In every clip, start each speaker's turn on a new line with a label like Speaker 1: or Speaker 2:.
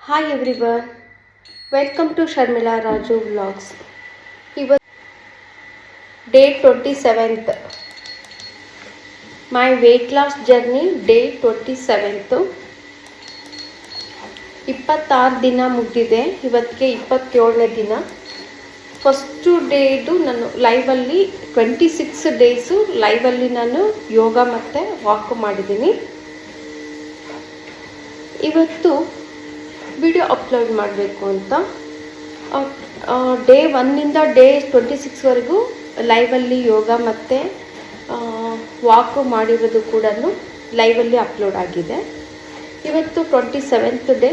Speaker 1: Hi everyone, welcome to Sharmila Raju Vlogs. ಇವತ್ತು day 27th, my weight loss journey day 27th. 26 ದಿನ ಮುಗಿದಿದೆ, ಇವತ್ತಿಗೆ 27ನೇ ದಿನ. ಫಸ್ಟು ಡೇದು ನಾನು ಲೈವಲ್ಲಿ 26 ಡೇಸು ಲೈವಲ್ಲಿ ನಾನು ಯೋಗ ಮತ್ತು ವಾಕ್ ಮಾಡಿದ್ದೀನಿ. ಇವತ್ತು ವಿಡಿಯೋ ಅಪ್ಲೋಡ್ ಮಾಡಬೇಕು ಅಂತ ಡೇ 1ಇಂದ ಡೇ 26ವರೆಗೂ ಲೈವಲ್ಲಿ ಯೋಗ ಮತ್ತು ವಾಕ್ ಮಾಡಿರೋದು ಕೂಡ ಲೈವಲ್ಲಿ ಅಪ್ಲೋಡ್ ಆಗಿದೆ. ಇವತ್ತು 27th day.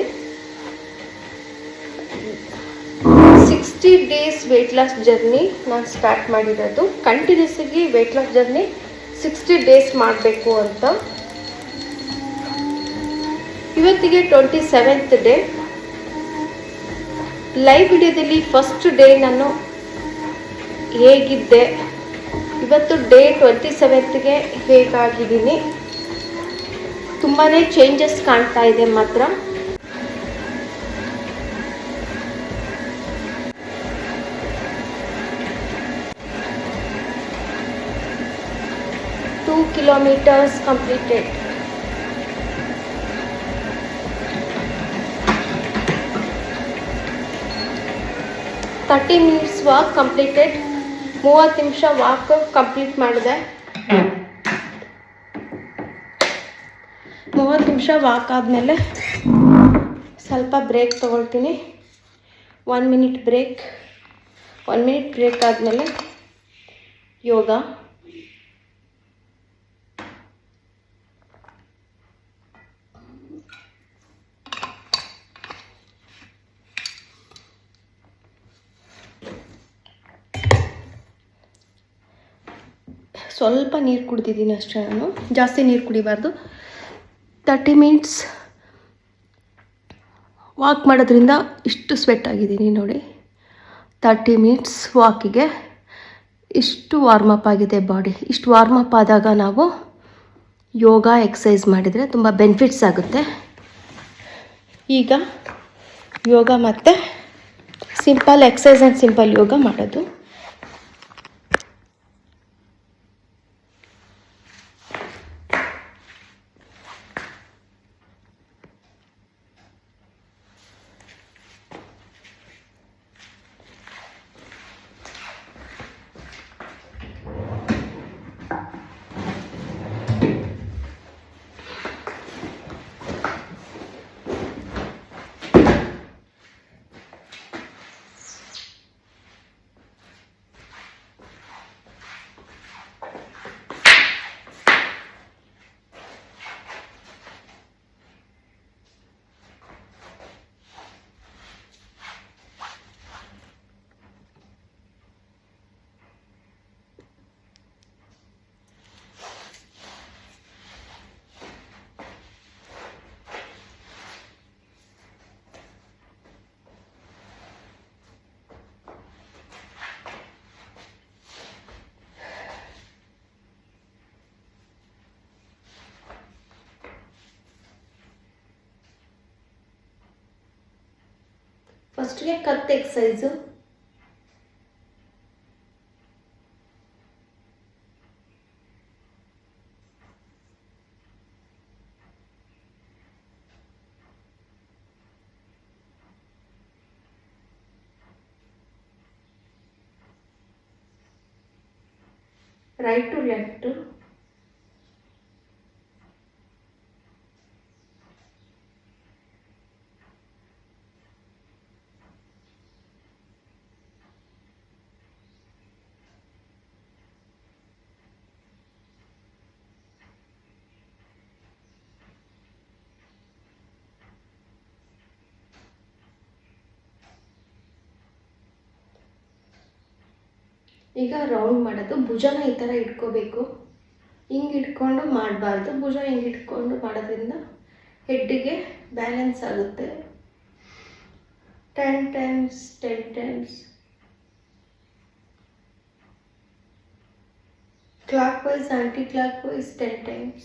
Speaker 1: 60 days wait loss journey ನಾನು ಸ್ಟಾರ್ಟ್ ಮಾಡಿರೋದು. ಕಂಟಿನ್ಯೂಸ್ ಆಗಿ ವೆಯ್ಟ್ ಲಾಸ್ ಜರ್ನಿ 60 ಡೇಸ್ ಮಾಡಬೇಕು ಅಂತ. ಇವತ್ತಿಗೆ 27th ಡೇ. ಲೈವ್ ವಿಡಿಯೋದಲ್ಲಿ ಫಸ್ಟ್ ಡೇ ನಾನು ಹೇಗಿದ್ದೆ, ಇವತ್ತು ಡೇ 27ಗೆ ಹೇಗಾಗಿದ್ದೀನಿ, ತುಂಬಾ ಚೇಂಜಸ್ ಕಾಣ್ತಾ ಇದೆ ಮಾತ್ರ. Two kilometres completed. Thirty minutes walk completed. 30 ನಿಮಿಷ ವಾಕ್ ಕಂಪ್ಲೀಟ್ ಮಾಡಿದೆ. 30 ನಿಮಿಷ ವಾಕ್ ಆದಮೇಲೆ ಸ್ವಲ್ಪ ಬ್ರೇಕ್ ತೊಗೊಳ್ತೀನಿ. 1 ಮಿನಿಟ್ ಬ್ರೇಕ್. 1 ಮಿನಿಟ್ ಬ್ರೇಕ್ ಆದಮೇಲೆ ಯೋಗ. ಸ್ವಲ್ಪ ನೀರು ಕುಡಿದಿದ್ದೀನಿ ಅಷ್ಟೇ, ನಾನು ಜಾಸ್ತಿ ನೀರು ಕುಡಿಬಾರ್ದು. 30 ಮಿನಿಟ್ಸ್ ವಾಕ್ ಮಾಡೋದ್ರಿಂದ ಇಷ್ಟು ಸ್ವೆಟ್ ಆಗಿದ್ದೀನಿ ನೋಡಿ. 30 ಮಿನಿಟ್ಸ್ ವಾಕಿಗೆ ಇಷ್ಟು ವಾರ್ಮಪ್ ಆಗಿದೆ ಬಾಡಿ. ಇಷ್ಟು ವಾರ್ಮಪ್ ಆದಾಗ ನಾವು ಯೋಗ ಎಕ್ಸಸೈಸ್ ಮಾಡಿದರೆ ತುಂಬ ಬೆನಿಫಿಟ್ಸ್ ಆಗುತ್ತೆ. ಈಗ ಯೋಗ ಮತ್ತು ಸಿಂಪಲ್ ಎಕ್ಸಸೈಸ್ ಆ್ಯಂಡ್ ಸಿಂಪಲ್ ಯೋಗ ಮಾಡೋದು. ಫಸ್ಟ್ಗೆ ಕತ್ ಎಕ್ಸಸೈಸು. Right to left. ಈಗ ರೌಂಡ್ ಮಾಡೋದು. ಭುಜನ ಈ ಥರ ಇಟ್ಕೋಬೇಕು. ಹಿಂಗೆ ಇಟ್ಕೊಂಡು ಮಾಡಬಾರ್ದು. ಭುಜ ಹಿಂಗೆ ಇಟ್ಕೊಂಡು ಮಾಡೋದ್ರಿಂದ ಹೆಡ್ಡಿಗೆ ಬ್ಯಾಲೆನ್ಸ್ ಆಗುತ್ತೆ. 10 times 10 times clockwise, anti-clockwise 10 times.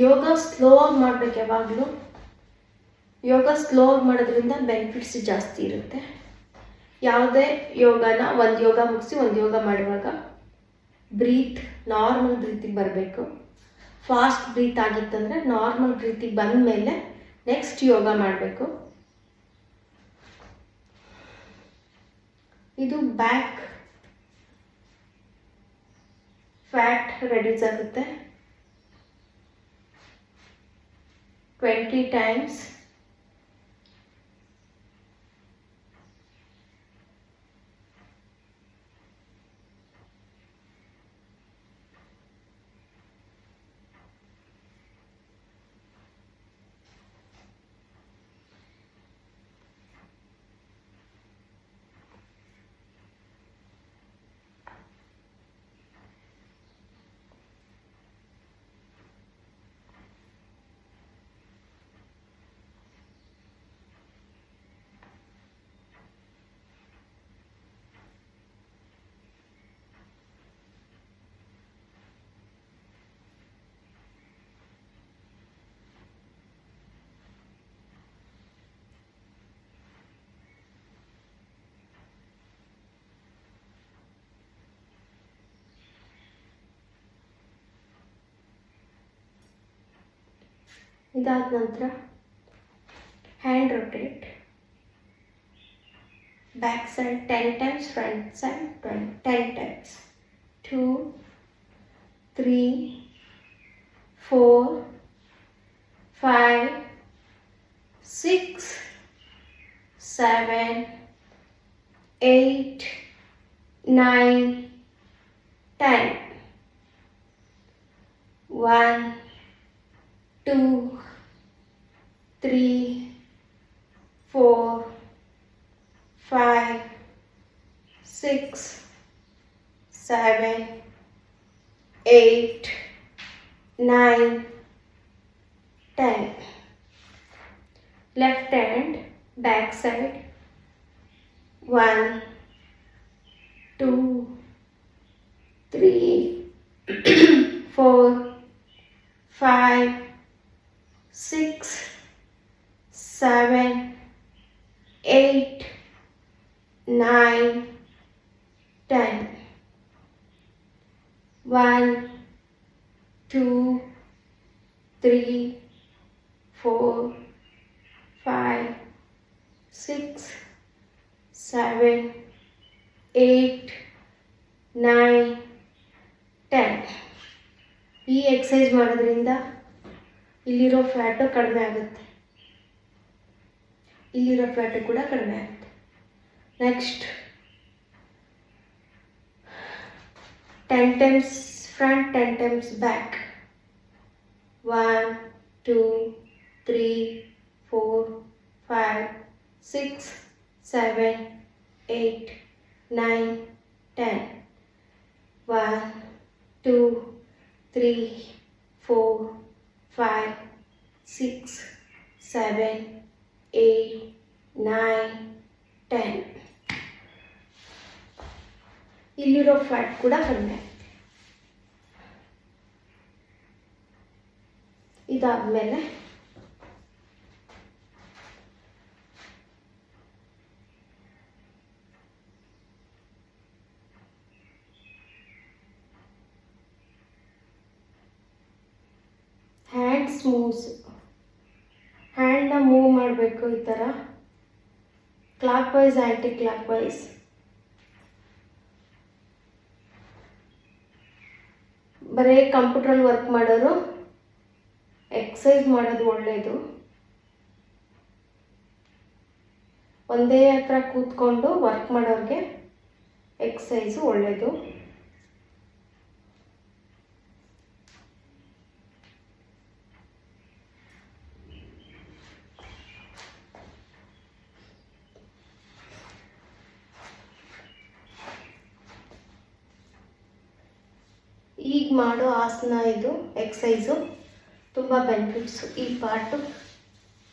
Speaker 1: ಯೋಗ ಸ್ಲೋ ಆಗಿ ಮಾಡಬೇಕು ಯಾವಾಗಲೂ. ಯೋಗ ಸ್ಲೋ ಆಗಿ ಮಾಡೋದ್ರಿಂದ ಬೆನಿಫಿಟ್ಸ್ ಜಾಸ್ತಿ ಇರುತ್ತೆ. ಯಾವುದೇ ಯೋಗನ ಒಂದು ಯೋಗ ಮುಗಿಸಿ ಒಂದು ಯೋಗ ಮಾಡುವಾಗ ಬ್ರೀತ್ ನಾರ್ಮಲ್ ಬ್ರೀತಿಗೆ ಬರಬೇಕು. ಫಾಸ್ಟ್ ಬ್ರೀತ್ ಆಗಿತ್ತಂದರೆ ನಾರ್ಮಲ್ ಬ್ರೀತಿಗೆ ಬಂದ ಮೇಲೆ ನೆಕ್ಸ್ಟ್ ಯೋಗ ಮಾಡಬೇಕು. ಇದು ಬ್ಯಾಕ್ ಫ್ಯಾಟ್ ರೆಡ್ಯೂಸ್ ಆಗುತ್ತೆ 20 times. ಇದಾದ ನಂತರ hand rotate, back side 10 times, front side 10 times. 2 3 4 5 6 7 8 9 10. 1 2 3 4 5 6 7 8 9 10. Left hand back side 1 2 3 4 5 6 7 8 9 10. 1 2 3 4 5 6 7 8 9 10. ಈ ಎಕ್ಸಸೈಸ್ ಮಾಡೋದ್ರಿಂದ ಇಲ್ಲಿರೋ ಫ್ಯಾಟು ಕಡಿಮೆ ಆಗುತ್ತೆ, ಇಲ್ಲಿರೋ ಫ್ಯಾಟು ಕೂಡ ಕಡಿಮೆ ಆಗುತ್ತೆ. Next 10 times front, 10 times back. 1 2 3 4 5 6 7 8 9 10. 1 2 3 4 5 6 7 8 9 10. ಇಲ್ಲಿರೋ ಫ್ಯಾಟ್ ಕೂಡ ಕಡಿಮೆ ಆಗುತ್ತೆ. ಇದಾದಮೇಲೆ ಹ್ಯಾಂಡ್ಸ್ ಮೂವ್ಸ್, ಹ್ಯಾಂಡ್ನ ಮೂವ್ ಮಾಡಬೇಕು ಈ ಥರ clockwise anticlockwise. ಬರೀ ಕಂಪ್ಯೂಟ್ರಲ್ಲಿ ವರ್ಕ್ ಮಾಡೋರು ಎಕ್ಸಸೈಸ್ ಮಾಡೋದು ಒಳ್ಳೆಯದು. ಒಂದೇ ಹತ್ರ ಕೂತ್ಕೊಂಡು ವರ್ಕ್ ಮಾಡೋರಿಗೆ ಎಕ್ಸಸೈಸು ಒಳ್ಳೆಯದು. ಈಗ ಮಾಡೋ ಆಸನ ಇದು ಎಕ್ಸಸೈಸು ತುಂಬ ಬೆನಿಫಿಟ್ಸು. ಈ ಪಾರ್ಟು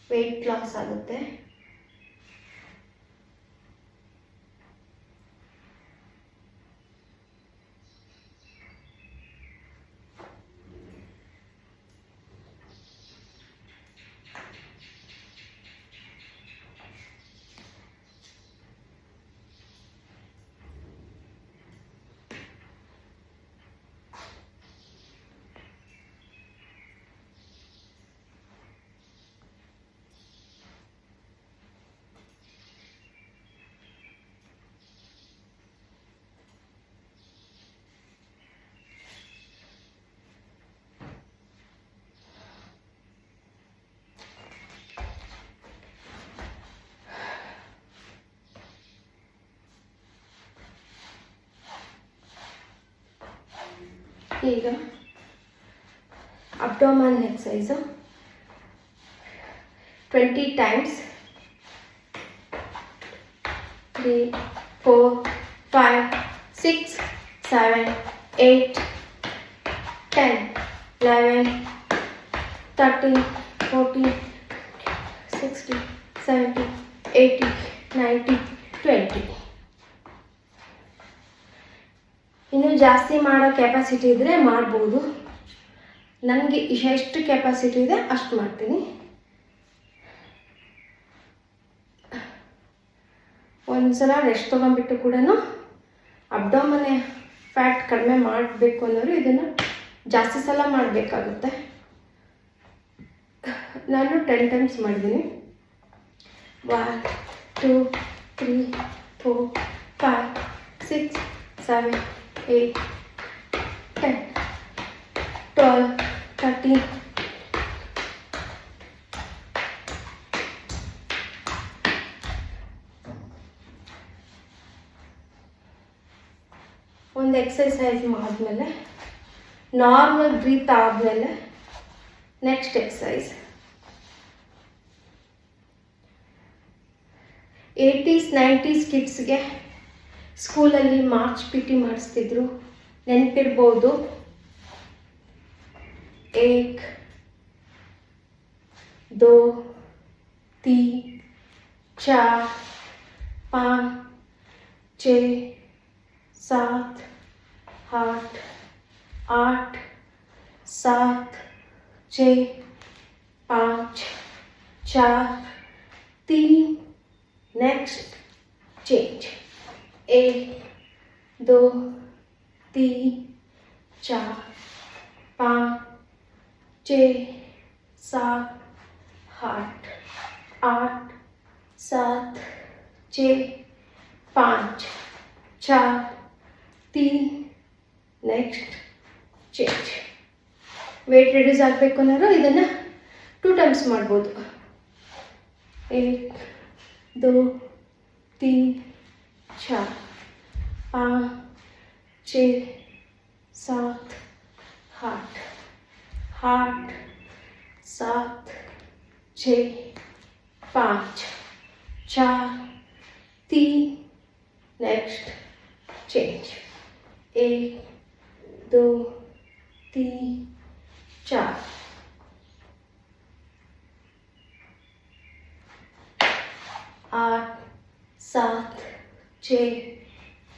Speaker 1: ವೆಯ್ಟ್ ಲಾಸ್ ಆಗುತ್ತೆ. ಈಗ ಅಬ್ಡೋಮನ್ ಎಕ್ಸಸೈಸು 20 times 3 4 5 6 7 8 10 11 13 14 16 17 18 19 20. ಇನ್ನೂ ಜಾಸ್ತಿ ಮಾಡೋ ಕೆಪಾಸಿಟಿ ಇದ್ದರೆ ಮಾಡ್ಬೋದು. ನನಗೆ ಎಷ್ಟು ಕೆಪಾಸಿಟಿ ಇದೆ ಅಷ್ಟು ಮಾಡ್ತೀನಿ. ಒಂದು ಸಲ ರೆಸ್ಟ್ ತೊಗೊಂಡ್ಬಿಟ್ಟು ಕೂಡ ಅಬ್ಡೋಮನೆ ಫ್ಯಾಟ್ ಕಡಿಮೆ ಮಾಡಬೇಕು ಅನ್ನೋರು ಇದನ್ನು ಜಾಸ್ತಿ ಸಲ ಮಾಡಬೇಕಾಗುತ್ತೆ. ನಾನು 10 times ಮಾಡಿದ್ದೀನಿ. 1 2 3 4 5 6 7 8 10 12 13 ಒಂದು ಎಕ್ಸಸೈಸ್ ಆದಮೇಲೆ ನಾರ್ಮಲ್ ಬ್ರೀತ್ ಆದಮೇಲೆ ನೆಕ್ಸ್ಟ್ ಎಕ್ಸಸೈಸ್. 80s 90s ಕಿಡ್ಸ್ಗೆ ಸ್ಕೂಲಲ್ಲಿ March PT ಮಾಡಿಸ್ತಿದ್ರು, ನೆನಪಿರ್ಬೋದು. 1 2 3 4 5 6 7 8 8 7 6 5 4 3 next change 1 2 3 4 5 6 7 8 8 7 6 5 4 3 next change. Wait reduce ಆಗಬೇಕು ಅನ್ನೋರು ಇದನ್ನು 2 times ಮಾಡ್ಬೋದು. 1 2 3 4 5 6 7 8 8 7 6 5 4 3 नेक्स्ट चेंज 1 2 3 4 8 7 6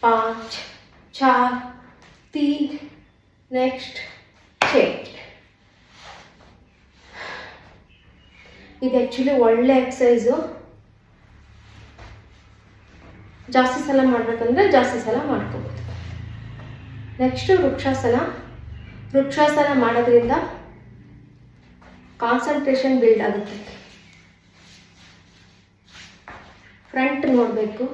Speaker 1: 5 4 3 नेक्स्ट चेंज. ಇದು ಆ್ಯಕ್ಚುಲಿ ಒಳ್ಳೆ ಎಕ್ಸಸೈಸು. ಜಾಸ್ತಿ ಸಲ ಮಾಡಬೇಕಂದ್ರೆ ಜಾಸ್ತಿ ಸಲ ಮಾಡ್ಕೋಬೋದು. ನೆಕ್ಸ್ಟು ವೃಕ್ಷಾಸನ ಮಾಡೋದ್ರಿಂದ ಕಾನ್ಸಂಟ್ರೇಷನ್ ಬಿಲ್ಡ್ ಆಗುತ್ತೆ. ಫ್ರಂಟ್ ನೋಡಬೇಕು.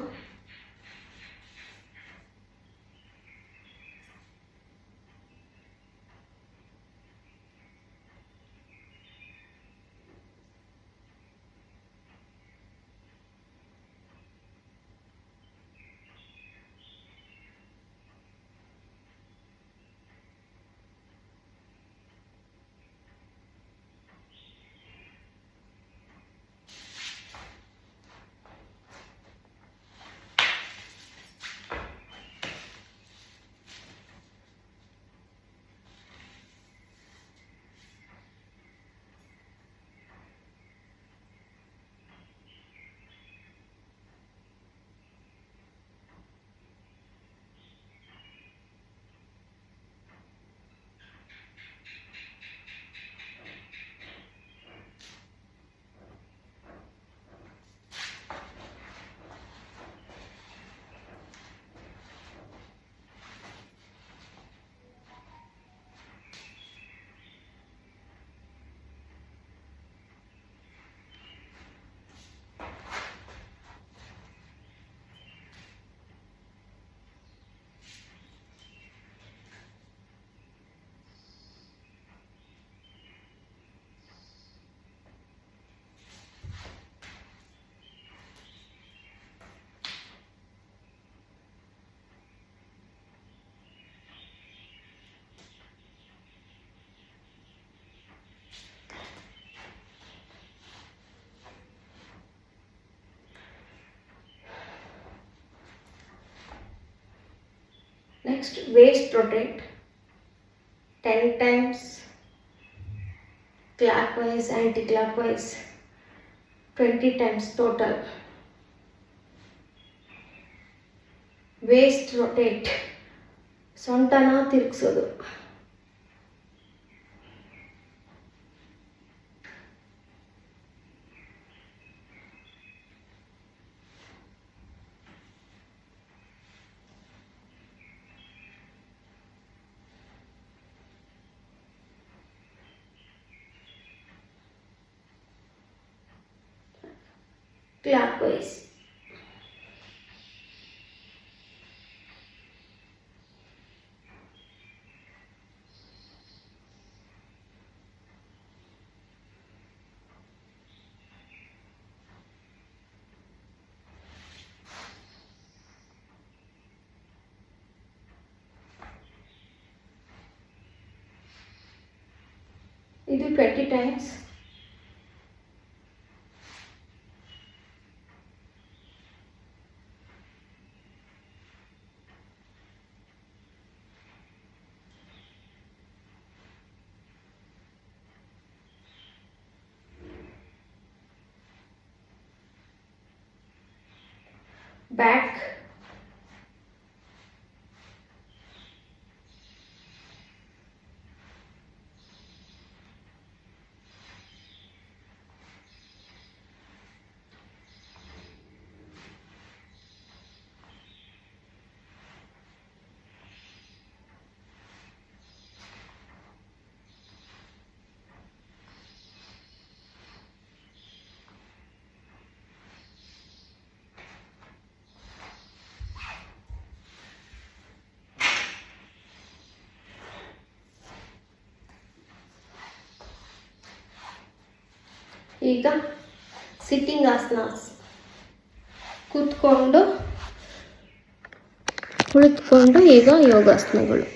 Speaker 1: Next, waist rotate 10 times, clockwise, anti-clockwise 20 times total. Waist rotate, ಸೊಂಟನ ತಿರುಗಿಸೋದು. Clockwise. ಇದು 20 times. Back. ಈಗ ಸಿಟ್ಟಿಂಗ್ ಆಸನಾಸ್, ಕುಳಿತುಕೊಂಡು ಈಗ ಯೋಗಾಸನಗಳು.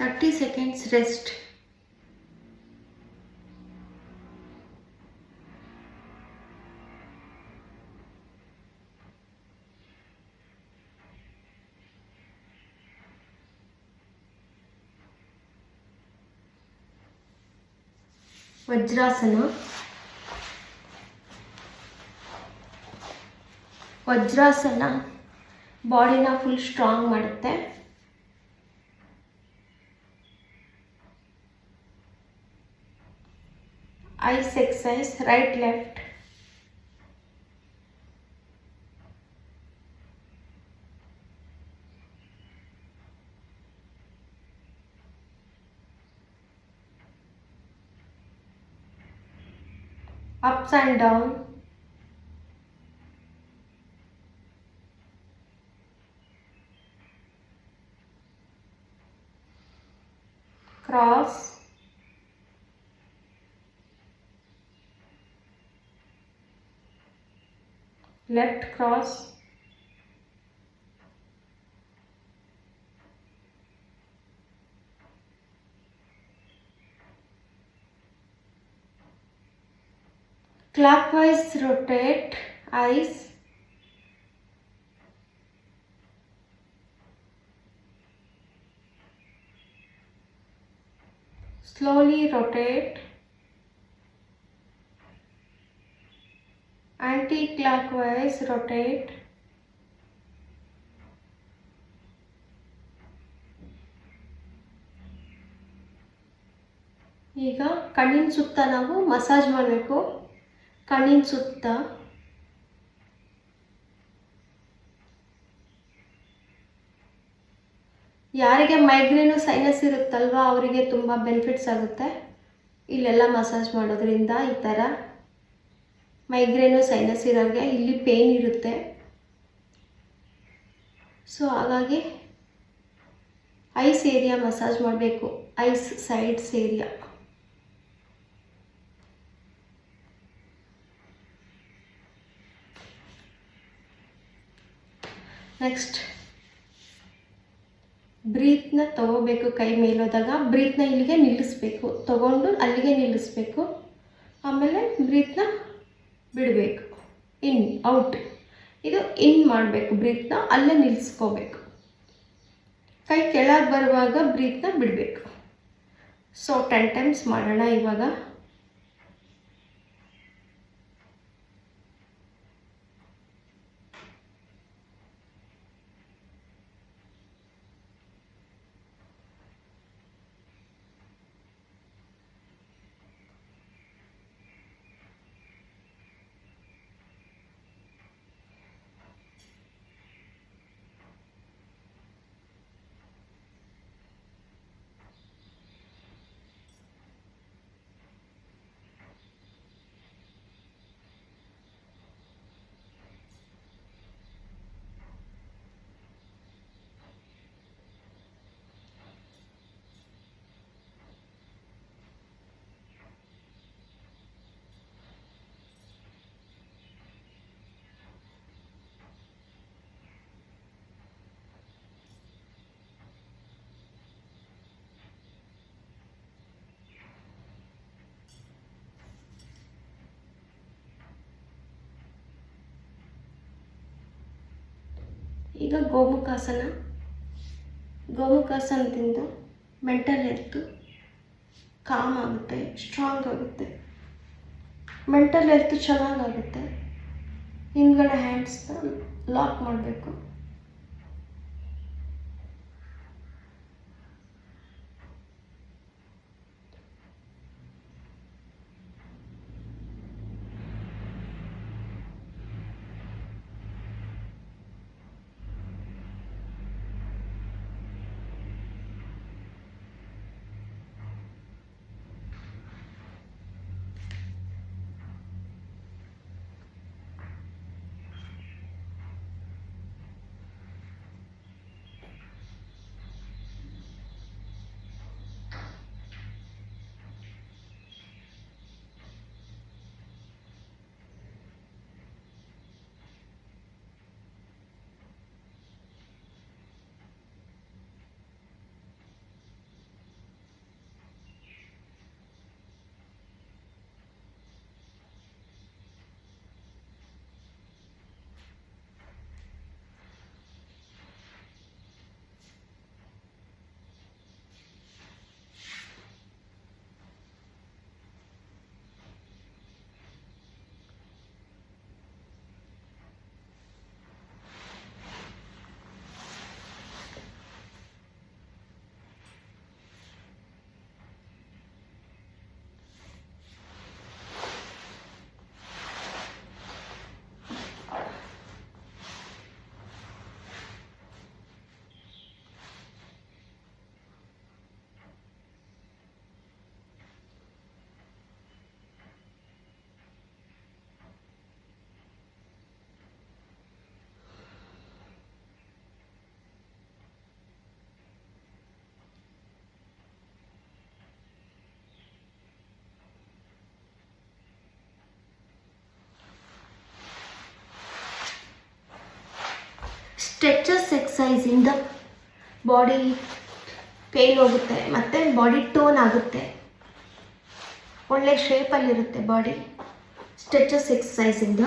Speaker 1: Thirty seconds rest. Vajrasana. Vajrasana ಬಾಡಿನ ಫುಲ್ ಸ್ಟ್ರಾಂಗ್ ಮಾಡುತ್ತೆ. Eyes exercise, right left. Ups and down. Cross. Left cross. Clockwise rotate eyes. Slowly rotate. Anticlockwise rotate. ಈಗ ಕಣ್ಣಿನ ಸುತ್ತ ನಾವು ಮಸಾಜ್ ಮಾಡಬೇಕು. ಕಣ್ಣಿನ ಸುತ್ತ ಯಾರಿಗೆ ಮೈಗ್ರೇನು ಸೈನಸ್ ಇರುತ್ತಲ್ವ ಅವರಿಗೆ ತುಂಬ ಬೆನಿಫಿಟ್ಸ್ ಆಗುತ್ತೆ ಇಲ್ಲೆಲ್ಲ ಮಸಾಜ್ ಮಾಡೋದ್ರಿಂದ. ಈ ಥರ ಮೈಗ್ರೇನು ಸೈನಸ್ ಇರೋರಿಗೆ ಇಲ್ಲಿ ಪೇಯ್ನ್ ಇರುತ್ತೆ, ಸೊ ಹಾಗಾಗಿ ಐಸ್ ಏರಿಯಾ ಮಸಾಜ್ ಮಾಡಬೇಕು, ಐಸ್ ಸೈಡ್ಸ್ ಏರಿಯಾ. ನೆಕ್ಸ್ಟ್ ಬ್ರೀತ್ನ ತಗೋಬೇಕು. ಕೈ ಮೇಲೋದಾಗ ಬ್ರೀತ್ನ ಇಲ್ಲಿಗೆ ನಿಲ್ಲಿಸ್ಬೇಕು, ತಗೊಂಡು ಅಲ್ಲಿಗೆ ನಿಲ್ಲಿಸ್ಬೇಕು. ಆಮೇಲೆ ಬ್ರೀತ್ನ ಬಿಡಬೇಕು, ಇನ್ ಔಟ್. ಇದು ಇನ್ ಮಾಡಬೇಕು, ಬ್ರೀತ್ನ ಅಲ್ಲೇ ನಿಲ್ಲಿಸ್ಕೋಬೇಕು. ಕೈ ಕೆಳಗೆ ಬರುವಾಗ ಬ್ರೀತ್ನ ಬಿಡಬೇಕು. ಸೊ 10 ಟೈಮ್ಸ್ ಮಾಡೋಣ ಇವಾಗ. ಈಗ ಗೋಮುಖಾಸನದಿಂದ ಮೆಂಟಲ್ ಹೆಲ್ತು ಕಾಮ್ ಆಗುತ್ತೆ, ಸ್ಟ್ರಾಂಗ್ ಆಗುತ್ತೆ, ಮೆಂಟಲ್ ಹೆಲ್ತ್ ಚೆನ್ನಾಗಾಗುತ್ತೆ. ಹಿಂದ್ಗಡೆ ಹ್ಯಾಂಡ್ಸ್ನ ಲಾಕ್ ಮಾಡಬೇಕು. ಸ್ಟ್ರೆಚಸ್ ಎಕ್ಸಸೈಸಿಂದ ಬಾಡಿ ಪೇನ್ ಹೋಗುತ್ತೆ ಮತ್ತು ಬಾಡಿ ಟೋನ್ ಆಗುತ್ತೆ, ಒಳ್ಳೆ ಶೇಪಲ್ಲಿರುತ್ತೆ ಬಾಡಿ ಸ್ಟ್ರೆಚಸ್ ಎಕ್ಸಸೈಸಿಂದ.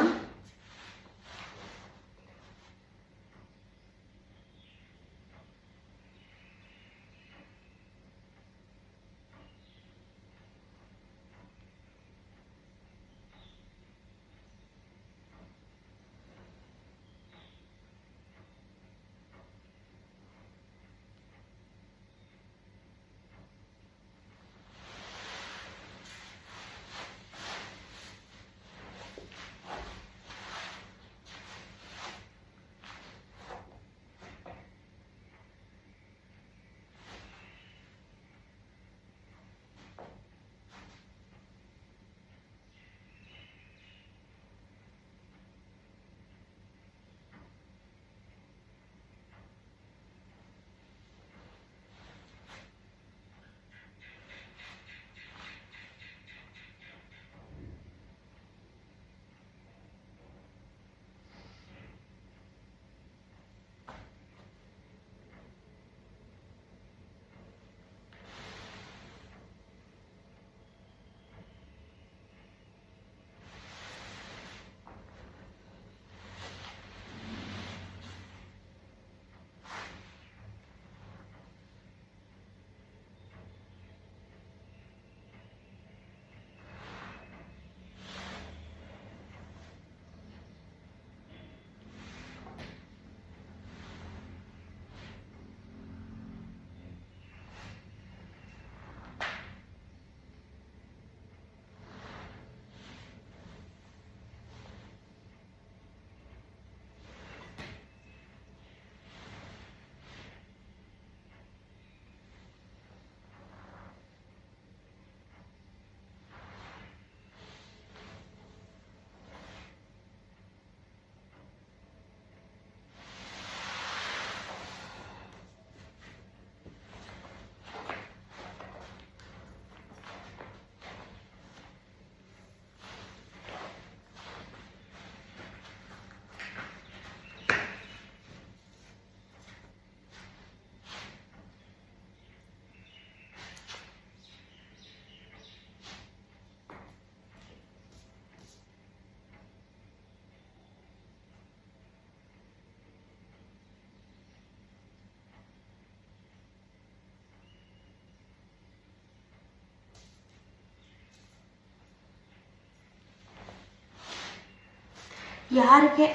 Speaker 1: ಯಾರಿಗೆ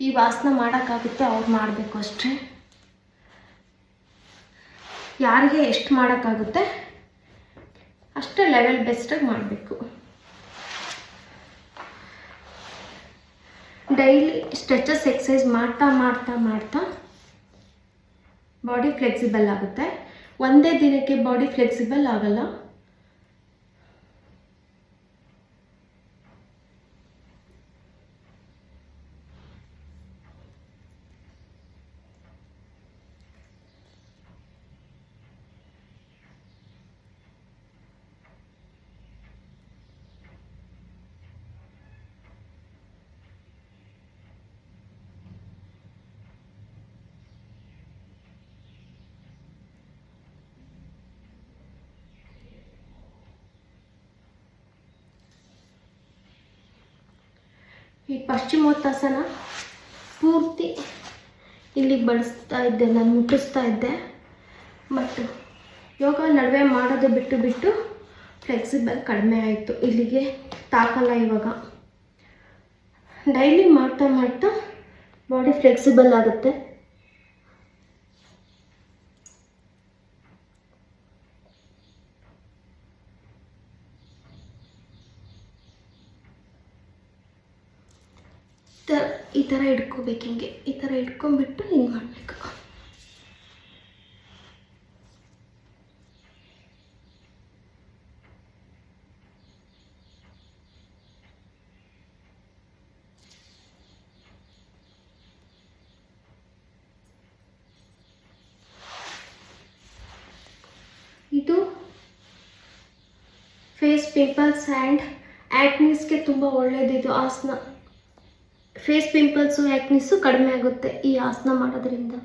Speaker 1: ಈ ವಾಸನ ಮಾಡೋಕ್ಕಾಗುತ್ತೆ ಅವ್ರು ಮಾಡಬೇಕು ಅಷ್ಟೇ. ಯಾರಿಗೆ ಎಷ್ಟು ಮಾಡೋಕ್ಕಾಗುತ್ತೆ ಅಷ್ಟೇ ಲೆವೆಲ್ ಬೆಸ್ಟಾಗಿ ಮಾಡಬೇಕು. ಡೈಲಿ ಸ್ಟ್ರೆಚಸ್ ಎಕ್ಸಸೈಸ್ ಮಾಡ್ತಾ ಮಾಡ್ತಾ ಮಾಡ್ತಾ ಬಾಡಿ ಫ್ಲೆಕ್ಸಿಬಲ್ ಆಗುತ್ತೆ. ಒಂದೇ ದಿನಕ್ಕೆ ಬಾಡಿ ಫ್ಲೆಕ್ಸಿಬಲ್ ಆಗಲ್ಲ. ಈ ಪಶ್ಚಿಮೋತ್ತಾಸನ ಪೂರ್ತಿ ಇಲ್ಲಿಗೆ ಬಳಸ್ತಾ ಇದ್ದೆ, ನಾನು ಮುಟ್ಟಿಸ್ತಾ ಇದ್ದೆ. ಬಟ್ ಯೋಗ ನಡುವೆ ಮಾಡೋದು ಬಿಟ್ಟು ಬಿಟ್ಟು ಫ್ಲೆಕ್ಸಿಬಲ್ ಕಡಿಮೆ ಆಯಿತು. ಇಲ್ಲಿಗೆ ತಾಕಲ್ಲ ಇವಾಗ. ಡೈಲಿ ಮಾಡ್ತಾ ಮಾಡ್ತಾ ಬಾಡಿ ಫ್ಲೆಕ್ಸಿಬಲ್ ಆಗುತ್ತೆ. ಈ ಥರ ಇಟ್ಕೋಬೇಕು. ಹಿಂಗೆ ಈ ಥರ ಇಟ್ಕೊಂಡ್ಬಿಟ್ಟು ಹಿಂಗೆ ಮಾಡಬೇಕು. ಇದು ಫೇಸ್ ಪಿಂಪಲ್ಸ್ ಆ್ಯಂಡ್ ಆ್ಯಕ್ನೀಸ್ಗೆ ತುಂಬ ಒಳ್ಳೆಯದಿದು ಆಸನ. ಫೇಸ್ ಪಿಂಪಲ್ಸು ಆ್ಯಕ್ನಿಸು ಕಡಿಮೆ ಆಗುತ್ತೆ ಈ ಆಸನ ಮಾಡೋದ್ರಿಂದ.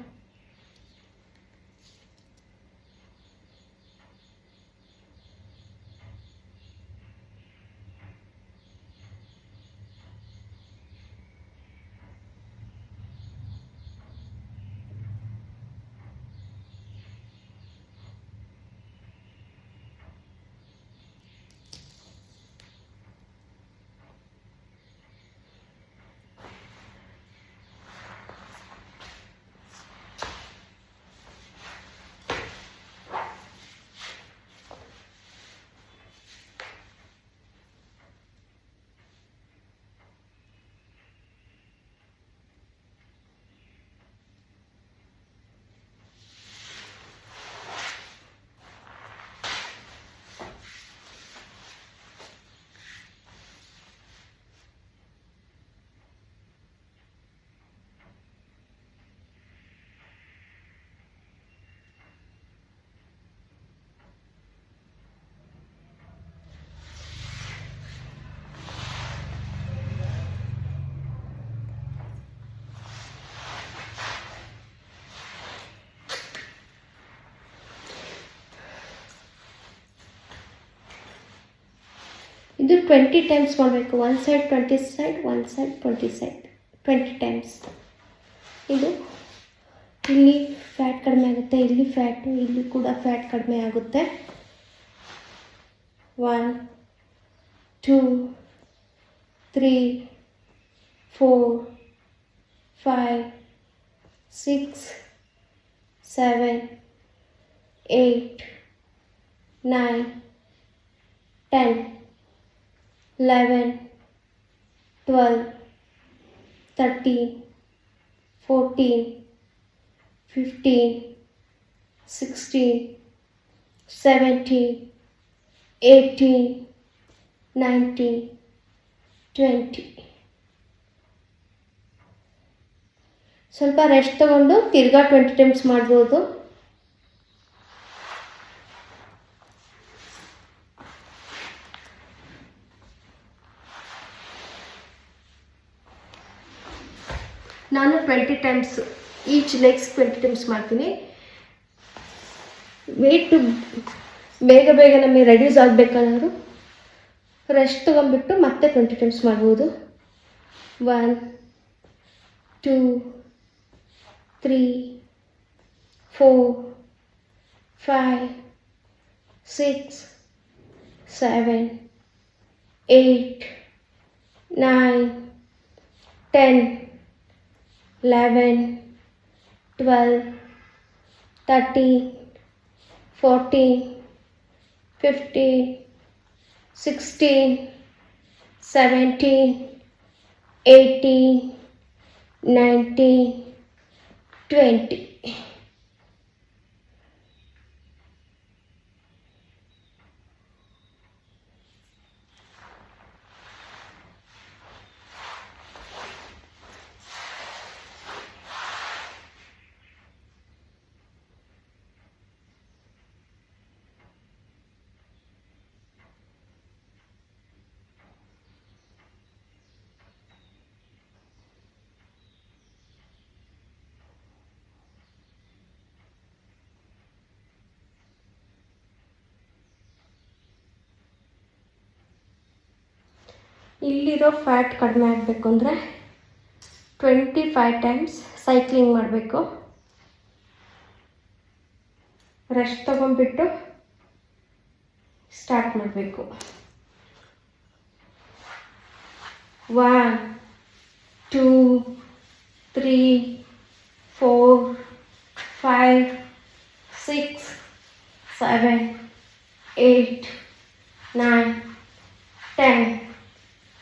Speaker 1: ಇದು 20 ಟೈಮ್ಸ್ ಮಾಡಬೇಕು. One side 20 side, one side 20 side, 20 times. ಇದು ಇಲ್ಲಿ ಫ್ಯಾಟ್ ಕಡಿಮೆ ಆಗುತ್ತೆ, ಇಲ್ಲಿ ಫ್ಯಾಟು, ಇಲ್ಲಿ ಕೂಡ ಫ್ಯಾಟ್ ಕಡಿಮೆ ಆಗುತ್ತೆ. 1 2 3 4 5 6 7 8 9 10 11 12 13 14 15 16 17 18 19 20. ಸ್ವಲ್ಪ ರೆಸ್ಟ್ ತಗೊಂಡು ತಿರ್ಗಾ 20 ಟೈಮ್ಸ್ ಮಾಡ್ಬೋದು. ನಾನು 20 ಟೈಮ್ಸ್ ಈಚ್ ಲೆಗ್ಸ್ 20 ಟೈಮ್ಸ್ ಮಾಡ್ತೀನಿ. ವೆಯ್ಟು ಬೇಗ ಬೇಗ ನಮಗೆ ರೆಡ್ಯೂಸ್ ಆಗಬೇಕಂದ್ರು ರೆಸ್ಟ್ ತೊಗೊಂಡ್ಬಿಟ್ಟು ಮತ್ತೆ 20 ಟೈಮ್ಸ್ ಮಾಡ್ಬೋದು. 1 2 3 4 5 6 7 8 9 10, 11, 12, 13, 14, 15, 16, 17, 18, 19, 20. ಇಲ್ಲಿರೋ ಫ್ಯಾಟ್ ಕಡಿಮೆ ಆಗಬೇಕು ಅಂದರೆ 25 ಟೈಮ್ಸ್ ಸೈಕ್ಲಿಂಗ್ ಮಾಡಬೇಕು. ರೆಸ್ಟ್ ತಗೊಂಡ್ಬಿಟ್ಟು ಸ್ಟಾರ್ಟ್ ಮಾಡಬೇಕು. 1, 2, 3, 4, 5, 6, 7, 8, 9, 10,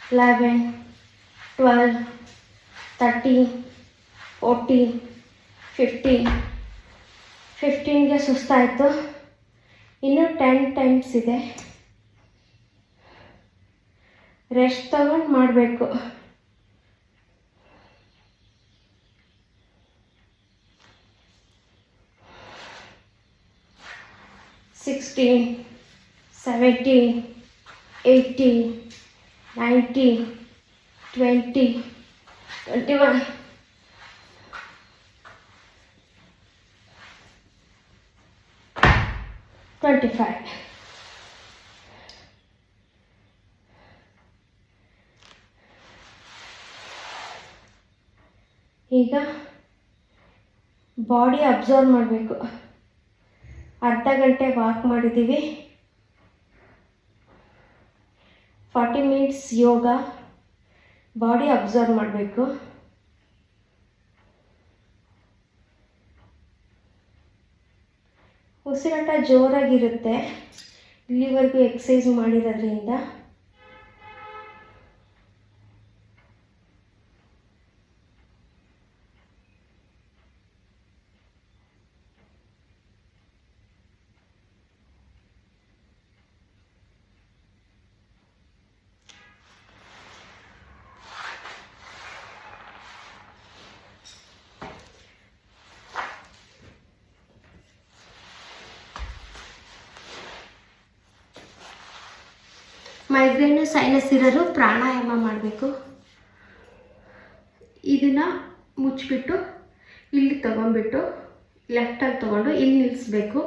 Speaker 1: 11, 12, 13, 14, 15. 15ಗೆ ಸುಸ್ತಾಯಿತು. ಇನ್ನೂ 10 ಟೈಮ್ಸ್ ಇದೆ. ರೆಸ್ಟ್ ತಗೊಂಡು ಮಾಡಬೇಕು. 16, 17, 18, 19, 20, 21, 25. ಈಗ ಬಾಡಿ ಅಬ್ಸರ್ವ್ ಮಾಡಬೇಕು. ಅರ್ಧ ಗಂಟೆ ವಾಕ್ ಮಾಡಿದ್ದೀವಿ. 40 ಮಿನಿಟ್ಸ್ ಯೋಗ. ಬಾಡಿ ಅಬ್ಸರ್ವ್ ಮಾಡಬೇಕು. ಉಸಿರಾಟ ಜೋರಾಗಿರುತ್ತೆ ಇಲ್ಲಿವರೆಗೂ ಎಕ್ಸಸೈಸ್ ಮಾಡಿರೋದ್ರಿಂದ. ಮೈಗ್ರೇನು ಸೈನಸ್ ಇರೋರು ಪ್ರಾಣಾಯಾಮ ಮಾಡಬೇಕು. ಇದನ್ನು ಮುಚ್ಚಿಬಿಟ್ಟು ಇಲ್ಲಿ ತೊಗೊಂಡ್ಬಿಟ್ಟು ಲೆಫ್ಟಲ್ಲಿ ತೊಗೊಂಡು ಇಲ್ಲಿ ನಿಲ್ಲಿಸ್ಬೇಕು.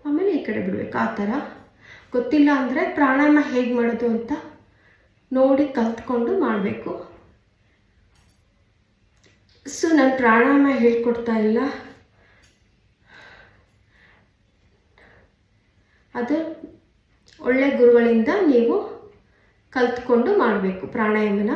Speaker 1: ಆಮೇಲೆ ಈ ಕಡೆ ಬಿಡಬೇಕು. ಆ ಥರ ಗೊತ್ತಿಲ್ಲ ಅಂದರೆ ಪ್ರಾಣಾಯಾಮ ಹೇಗೆ ಮಾಡೋದು ಅಂತ ನೋಡಿ ಕಲ್ತ್ಕೊಂಡು ಮಾಡಬೇಕು. ಸೊ ನಾನು ಪ್ರಾಣಾಯಾಮ ಹೇಳ್ಕೊಡ್ತಾ ಇಲ್ಲ, ಅದು ಒಳ್ಳೆ ಗುರುಗಳಿಂದ ನೀವು ಕಲ್ತ್ಕೊಂಡು ಮಾಡಬೇಕು ಪ್ರಾಣಾಯಾಮನ.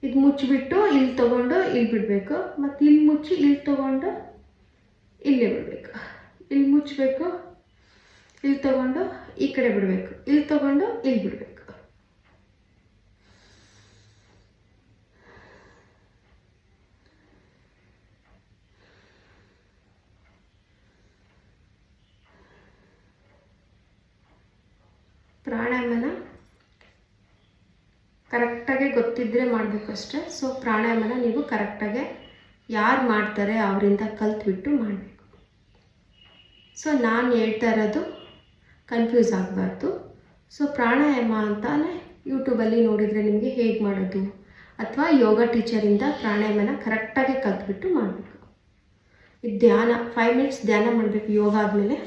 Speaker 1: ಇದು ಮುಚ್ಚಿಬಿಟ್ಟು ಇಲ್ಲಿ ತೊಗೊಂಡು ಇಲ್ಲಿ ಬಿಡಬೇಕು. ಮತ್ತು ಇಲ್ಲಿ ಮುಚ್ಚಿ ಇಲ್ಲಿ ತೊಗೊಂಡು ಇಲ್ಲೇ ಬಿಡಬೇಕು. ಇಲ್ಲಿ ಮುಚ್ಚಬೇಕು, ಇಲ್ಲಿ ತೊಗೊಂಡು ಈ ಕಡೆ ಬಿಡಬೇಕು, ಇಲ್ಲಿ ತೊಗೊಂಡು ಇಲ್ಲಿ ಬಿಡಬೇಕು. ಪ್ರಾಣಾಯಾಮನ ಕರೆಕ್ಟಾಗಿ ಗೊತ್ತಿದ್ದರೆ ಮಾಡಬೇಕು ಅಷ್ಟೇ. ಸೊ ಪ್ರಾಣಾಯಾಮನ ನೀವು ಕರೆಕ್ಟಾಗಿ ಯಾರು ಮಾಡ್ತಾರೆ ಅವರಿಂದ ಕಲ್ತ್ಬಿಟ್ಟು ಮಾಡಬೇಕು. ಸೊ ನಾನು ಹೇಳ್ತಾ ಇರೋದು ಕನ್ಫ್ಯೂಸ್ ಆಗಬಾರ್ದು. ಸೊ ಪ್ರಾಣಾಯಾಮ ಅಂತಾನೆ ಯೂಟ್ಯೂಬಲ್ಲಿ ನೋಡಿದರೆ ನಿಮಗೆ ಹೇಗೆ ಮಾಡೋದು ಅಥವಾ ಯೋಗ ಟೀಚರಿಂದ ಪ್ರಾಣಾಯಾಮನ ಕರೆಕ್ಟಾಗಿ ಕಲ್ತ್ಬಿಟ್ಟು ಮಾಡಬೇಕು. ಇದು ಧ್ಯಾನ 5 ಮಿನಿಟ್ಸ್ ಧ್ಯಾನ ಮಾಡಬೇಕು ಯೋಗ ಆದಮೇಲೆ.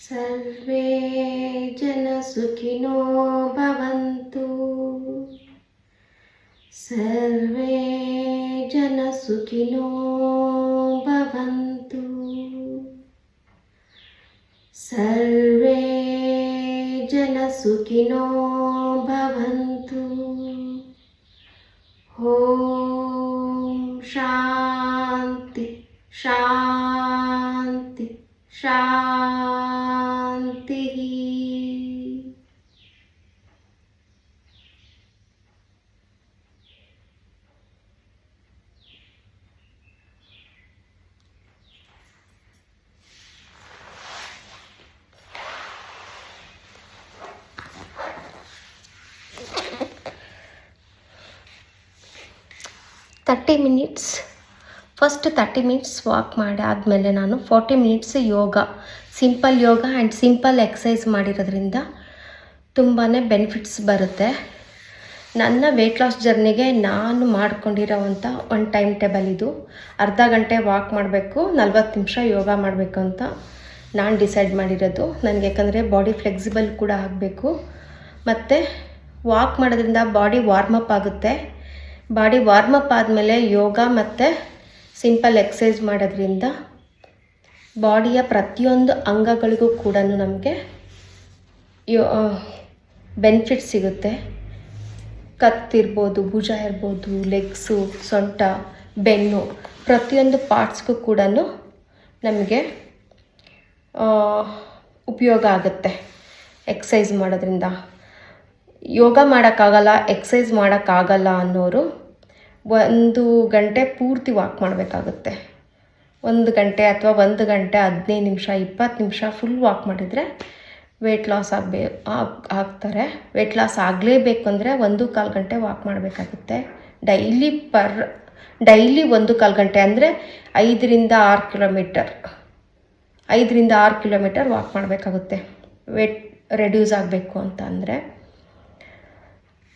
Speaker 1: ಸರ್ವೇ ಜನ ಸುಖಿನೋ ಭವಂತು. ಸರ್ವೇ ಜನ ಸುಖಿನೋ ಭವಂತು. ಸರ್ವೇ ಜನ ಸುಖಿನೋ ಭವಂತು. ಓಂ ಶಾಂತಿ ಶಾಂತಿ ಶಾಂತಿ. ಫಸ್ಟ್ 30 ಮಿನಿಟ್ಸ್ ವಾಕ್ ಮಾಡಿ ಆದಮೇಲೆ ನಾನು 40 minutes yoga, simple yoga and simple exercise ಮಾಡಿರೋದ್ರಿಂದ ತುಂಬಾ ಬೆನಿಫಿಟ್ಸ್ ಬರುತ್ತೆ. ನನ್ನ ವೆಯ್ಟ್ ಲಾಸ್ ಜರ್ನಿಗೆ ನಾನು ಮಾಡ್ಕೊಂಡಿರೋವಂಥ ಒಂದು ಟೈಮ್ ಟೇಬಲ್ ಇದು. ಅರ್ಧ ಗಂಟೆ ವಾಕ್ ಮಾಡಬೇಕು, 40 ನಿಮಿಷ ಯೋಗ ಮಾಡಬೇಕು ಅಂತ ನಾನು ಡಿಸೈಡ್ ಮಾಡಿರೋದು. ನನಗೆ ಯಾಕಂದರೆ ಬಾಡಿ ಫ್ಲೆಕ್ಸಿಬಲ್ ಕೂಡ ಆಗಬೇಕು. ಮತ್ತು ವಾಕ್ ಮಾಡೋದ್ರಿಂದ ಬಾಡಿ ವಾರ್ಮಪ್ ಆಗುತ್ತೆ. ಬಾಡಿ ವಾರ್ಮಪ್ ಆದಮೇಲೆ ಯೋಗ ಮತ್ತು ಸಿಂಪಲ್ ಎಕ್ಸಸೈಸ್ ಮಾಡೋದ್ರಿಂದ ಬಾಡಿಯ ಪ್ರತಿಯೊಂದು ಅಂಗಗಳಿಗೂ ಕೂಡ ನಮಗೆ ಬೆನಿಫಿಟ್ ಸಿಗುತ್ತೆ. ಕತ್ತಿರ್ಬೋದು, ಭುಜ ಇರ್ಬೋದು, ಲೆಗ್ಸು, ಸೊಂಟ, ಬೆನ್ನು, ಪ್ರತಿಯೊಂದು ಪಾರ್ಟ್ಸ್ಗೂ ಕೂಡ ನಮಗೆ ಉಪಯೋಗ ಆಗುತ್ತೆ ಎಕ್ಸಸೈಸ್ ಮಾಡೋದ್ರಿಂದ. ಯೋಗ ಮಾಡೋಕ್ಕಾಗಲ್ಲ, ಎಕ್ಸಸೈಸ್ ಮಾಡೋಕ್ಕಾಗಲ್ಲ ಅನ್ನೋರು 1 ಗಂಟೆ ಪೂರ್ತಿ ವಾಕ್ ಮಾಡಬೇಕಾಗುತ್ತೆ. 1 ಗಂಟೆ ಅಥವಾ 1 ಗಂಟೆ 15 ನಿಮಿಷ 20 ನಿಮಿಷ ಫುಲ್ ವಾಕ್ ಮಾಡಿದರೆ ವೆಯ್ಟ್ ಲಾಸ್ ಆಗ್ತಾರೆ. ವೆಯ್ಟ್ ಲಾಸ್ ಆಗಲೇಬೇಕು ಅಂದರೆ 1.25 ಗಂಟೆ ವಾಕ್ ಮಾಡಬೇಕಾಗುತ್ತೆ. ಡೈಲಿ 1.25 ಗಂಟೆ ಅಂದರೆ 5ರಿಂದ 6 ಕಿಲೋಮೀಟರ್ 5ರಿಂದ 6 ಕಿಲೋಮೀಟರ್ ವಾಕ್ ಮಾಡಬೇಕಾಗುತ್ತೆ. ವೆಯ್ಟ್ ರೆಡ್ಯೂಸ್ ಆಗಬೇಕು ಅಂತ ಅಂದರೆ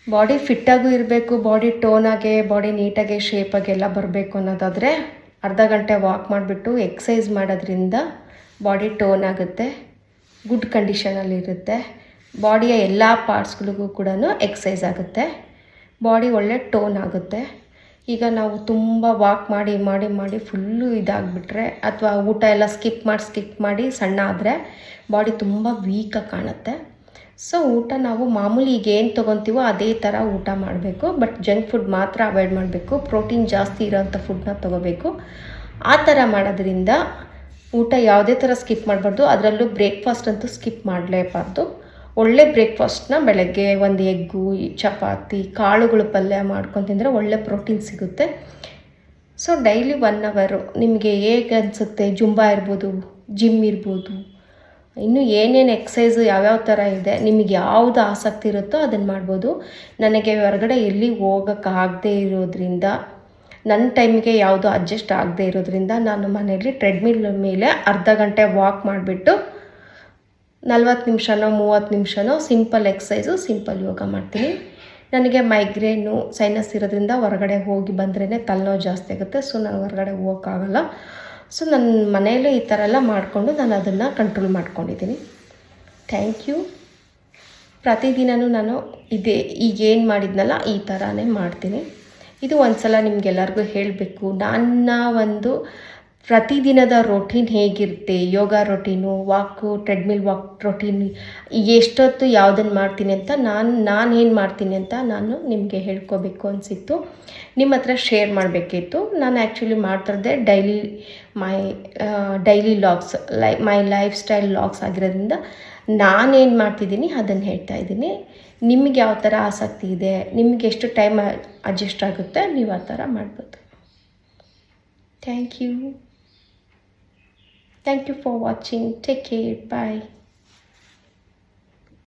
Speaker 1: ಬಾಡಿ ಫಿಟ್ಟಾಗೂ ಇರಬೇಕು, ಬಾಡಿ ಟೋನಾಗೆ, ಬಾಡಿ ನೀಟಾಗೆ, ಶೇಪಾಗೆಲ್ಲ ಬರಬೇಕು ಅನ್ನೋದಾದರೆ ಅರ್ಧ ಗಂಟೆ ವಾಕ್ ಮಾಡಿಬಿಟ್ಟು ಎಕ್ಸಸೈಸ್ ಮಾಡೋದ್ರಿಂದ ಬಾಡಿ ಟೋನ್ ಆಗುತ್ತೆ, ಗುಡ್ ಕಂಡೀಷನಲ್ಲಿರುತ್ತೆ. ಬಾಡಿಯ ಎಲ್ಲ ಪಾರ್ಟ್ಸ್ಗಳಿಗೂ ಕೂಡ ಎಕ್ಸಸೈಸ್ ಆಗುತ್ತೆ, ಬಾಡಿ ಒಳ್ಳೆ ಟೋನ್ ಆಗುತ್ತೆ. ಈಗ ನಾವು ತುಂಬ ವಾಕ್ ಮಾಡಿ ಮಾಡಿ ಮಾಡಿ ಫುಲ್ಲು ಇದಾಗಿಬಿಟ್ರೆ ಅಥವಾ ಊಟ ಎಲ್ಲ ಸ್ಕಿಪ್ ಮಾಡಿ ಸಣ್ಣ ಆದರೆ ಬಾಡಿ ತುಂಬ ವೀಕಾಗಿ ಕಾಣುತ್ತೆ. ಸೊ ಊಟ ನಾವು ಮಾಮೂಲಿ ಈಗ ಏನು ತೊಗೊತೀವೋ ಅದೇ ಥರ ಊಟ ಮಾಡಬೇಕು. ಬಟ್ ಜಂಕ್ ಫುಡ್ ಮಾತ್ರ ಅವಾಯ್ಡ್ ಮಾಡಬೇಕು. ಪ್ರೋಟೀನ್ ಜಾಸ್ತಿ ಇರೋವಂಥ ಫುಡ್ನ ತೊಗೋಬೇಕು. ಆ ಥರ ಮಾಡೋದ್ರಿಂದ ಊಟ ಯಾವುದೇ ಥರ ಸ್ಕಿಪ್ ಮಾಡಬಾರ್ದು. ಅದರಲ್ಲೂ ಬ್ರೇಕ್ಫಾಸ್ಟ್ ಅಂತೂ ಸ್ಕಿಪ್ ಮಾಡಲೇಬಾರ್ದು. ಒಳ್ಳೆ ಬ್ರೇಕ್ಫಾಸ್ಟ್ನ ಬೆಳಗ್ಗೆ 1 ಎಗ್ಗು, ಚಪಾತಿ, ಕಾಳುಗಳು ಪಲ್ಯ ಮಾಡ್ಕೊಂಡು ತಿಂದರೆ ಒಳ್ಳೆ ಪ್ರೋಟೀನ್ ಸಿಗುತ್ತೆ. ಸೊ ಡೈಲಿ 1 ಅವರು ನಿಮಗೆ ಹೇಗೆ ಅನಿಸುತ್ತೆ, ಜುಂಬಾ ಇರ್ಬೋದು, ಜಿಮ್ ಇರ್ಬೋದು, ಇನ್ನು ಏನೇನು ಎಕ್ಸಸೈಸು ಯಾವ್ಯಾವ ಥರ ಇದೆ, ನಿಮಗೆ ಯಾವುದು ಆಸಕ್ತಿ ಇರುತ್ತೋ ಅದನ್ನು ಮಾಡ್ಬೋದು. ನನಗೆ ಹೊರಗಡೆ ಎಲ್ಲಿ ಹೋಗೋಕ್ಕಾಗದೇ ಇರೋದ್ರಿಂದ, ನನ್ನ ಟೈಮಿಗೆ ಯಾವುದು ಅಡ್ಜಸ್ಟ್ ಆಗದೇ ಇರೋದ್ರಿಂದ ನಾನು ಮನೆಯಲ್ಲಿ ಟ್ರೆಡ್ಮಿಲ್ ಮೇಲೆ ಅರ್ಧ ಗಂಟೆ ವಾಕ್ ಮಾಡಿಬಿಟ್ಟು 40 ನಿಮಿಷನೋ 30 ನಿಮಿಷನೋ ಸಿಂಪಲ್ ಎಕ್ಸಸೈಸು, ಸಿಂಪಲ್ ಯೋಗ ಮಾಡ್ತೀನಿ. ನನಗೆ ಮೈಗ್ರೇನು, ಸೈನಸ್ ಇರೋದ್ರಿಂದ ಹೊರಗಡೆ ಹೋಗಿ ಬಂದ್ರೇ ತಲೆನೋವು ಜಾಸ್ತಿ ಆಗುತ್ತೆ. ಸೊ ನಾನು ಹೊರಗಡೆ ಹೋಗೋಕ್ಕಾಗಲ್ಲ. ಸೊ ನನ್ನ ಮನೆಯಲ್ಲೇ ಈ ಥರ ಎಲ್ಲ ಮಾಡಿಕೊಂಡು ನಾನು ಅದನ್ನು ಕಂಟ್ರೋಲ್ ಮಾಡ್ಕೊಂಡಿದ್ದೀನಿ. Thank you. ಪ್ರತಿದಿನವೂ ನಾನು ಈಗೇನು ಮಾಡಿದ್ನಲ್ಲ ಈ ಥರನೇ ಮಾಡ್ತೀನಿ. ಇದು ಒಂದು ಸಲ ನಿಮಗೆಲ್ಲರಿಗೂ ಹೇಳಬೇಕು. ನನ್ನ ಒಂದು ಪ್ರತಿದಿನದ ರೊಟೀನ್ ಹೇಗಿರುತ್ತೆ, ಯೋಗ ರೊಟೀನು, ವಾಕು, ಟ್ರೆಡ್ಮಿಲ್ ವಾಕ್ ರೊಟೀನ್, ಎಷ್ಟೊತ್ತು ಯಾವುದನ್ನು ಮಾಡ್ತೀನಿ ಅಂತ ನಾನು ಏನು ಮಾಡ್ತೀನಿ ಅಂತ ನಾನು ನಿಮಗೆ ಹೇಳ್ಕೋಬೇಕು ಅನಿಸಿತ್ತು, ನಿಮ್ಮ ಹತ್ರ ಶೇರ್ ಮಾಡಬೇಕಿತ್ತು. ನಾನು ಆ್ಯಕ್ಚುಲಿ ಮಾಡ್ತಿದ್ದೆ daily logs, my lifestyle logs ಆಗಿರೋದ್ರಿಂದ ನಾನೇನು ಮಾಡ್ತಿದ್ದೀನಿ ಅದನ್ನು ಹೇಳ್ತಾ ಇದ್ದೀನಿ. ನಿಮಗೆ ಯಾವ ಥರ ಆಸಕ್ತಿ ಇದೆ, ನಿಮಗೆ ಎಷ್ಟು ಟೈಮ್ ಅಡ್ಜಸ್ಟ್ ಆಗುತ್ತೆ, ನೀವು ಆ ಥರ ಮಾಡ್ಬೋದು. Thank you for watching. Take care. Bye.